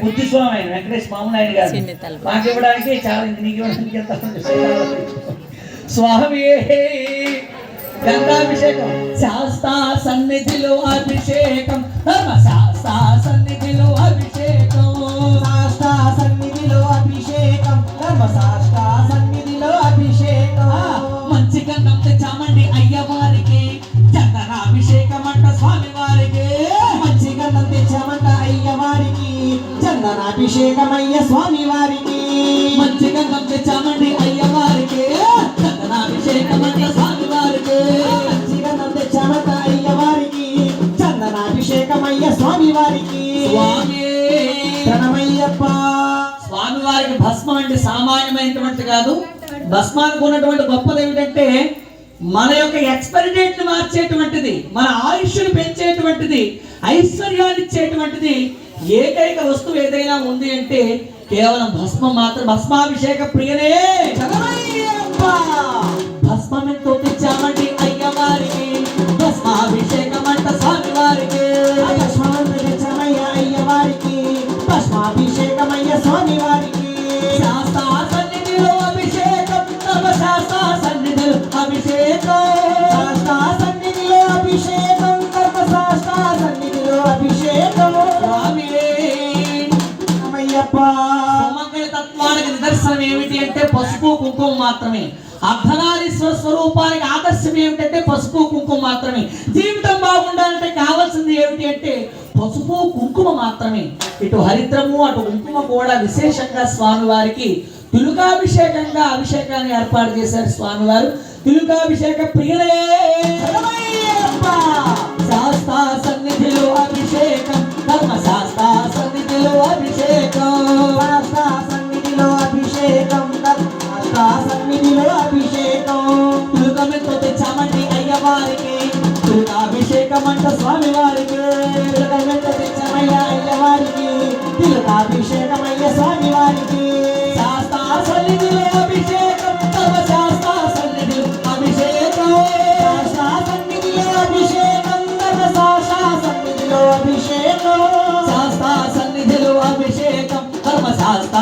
బుద్ధిస్వామి ఆయన వెంకటేష్ మామూలు ఆయన గారు మాకు ఇవ్వడానికి చాలా నీకు ఇవ్వడానికి ఎంత స్వామి గంగాభిషేకం శాస్తా సన్నిధిలో అభిషేకం ధర్మశాస్త్ర సన్నిధిలో అభిషేకం శాస్త్ర సన్నిధిలో అభిషేకం ధర్మశాస్త్ర సన్నిధిలో అభిషేకం మంచి గంధం తెచ్చామండి అయ్యవారికి చందనాభిషేకం అంట స్వామి వారికి మంచి గంధం తెచ్చామంట అయ్యవారికి చందనాభిషేకం అయ్య స్వామి వారికి మంచి గంధం తెచ్చామండి అయ్యవారికి చందనాభిషేకం అంట స్వామి వారికి మంచి గంధం తెచ్చామంట అయ్యవారికి చందనాభిషేకం అయ్య స్వామి వారికి స్వామి ప్రణమయ్యప్ప. స్వామి వారికి భస్మం అంటే సామాన్యమైనటువంటి కాదు. భస్మానికి ఉన్నటువంటి గొప్పది ఏమిటంటే మన యొక్క ఎక్స్పైరీ డేట్ ని మార్చేటువంటిది, మన ఆయుష్ను పెంచేటువంటిది, ఐశ్వర్యాన్ని ఇచ్చేటువంటిది ఏకైక వస్తువు ఏదైనా ఉంది అంటే కేవలం భస్మం మాత్రం. భస్మాభిషేక ప్రియనే భస్మం ఎంతో తెచ్చామండి అయ్యవారికి భస్మాభిషేకం అంట స్వామి వారికి తెచ్చామయ్య అయ్యవారికి భస్మాభిషేకం అయ్య స్వామి వారికి శాస్త్ర సన్నిధిలో అభిషేకం ధర్మశాస్త్ర సన్నిధిలో అభిషేకం శాస్త్ర సన్నిధిలో అభిషేకం ధర్మశాస్త్ర సన్నిధిలో అభిషేకం స్వామి అయ్యప్ప. సుమంగళ తత్వానికి నిదర్శనం ఏమిటి అంటే పసుపు కుంకుమ మాత్రమే. అర్ధనారీశ్వర స్వరూపానికి ఆదర్శం ఏమిటంటే పసుపు కుంకుమ మాత్రమే. జీవితం బాగుండాలంటే కావాల్సింది ఏమిటి అంటే పసుపు కుంకుమ మాత్రమే. ఇటు హరిద్రము అటు కుంకుమ కూడా విశేషంగా స్వామివారికి తిలుకాభిషేకంగా అభిషేకాన్ని ఏర్పాటు చేశారు స్వామివారు. తిలుకాభిషేక ప్రియలే శాస్త్ర సన్నిధిలో అభిషేకం ధర్మశాస్త్ర సన్నిధిలో అభిషేకం శాస్త్ర సన్నిధిలో అభిషేకం ధర్మశాస్త్ర సన్నిధిలో అభిషేకం. తిలుకమెంతో తెచ్చామండి అయ్యవారికి తిలుకాభిషేకం అంట స్వామి వారికి తిలుకమెంతో తెచ్చామయ్య అయ్యవారికి తిలుకాభిషేకం అయ్య స్వామి వారికి శాస్త్ర సన్నిధిలో అభిషేకం ధర్మశాస్త్ర సన్నిధిలో అభిషేకం శాస్త్ర సన్నిధిలో అభిషేకం ధర్మశాస్త్ర సన్నిధిలో అభిషేకం శాస్త్ర సన్నిధిలో అభిషేకం ధర్మశాస్త్ర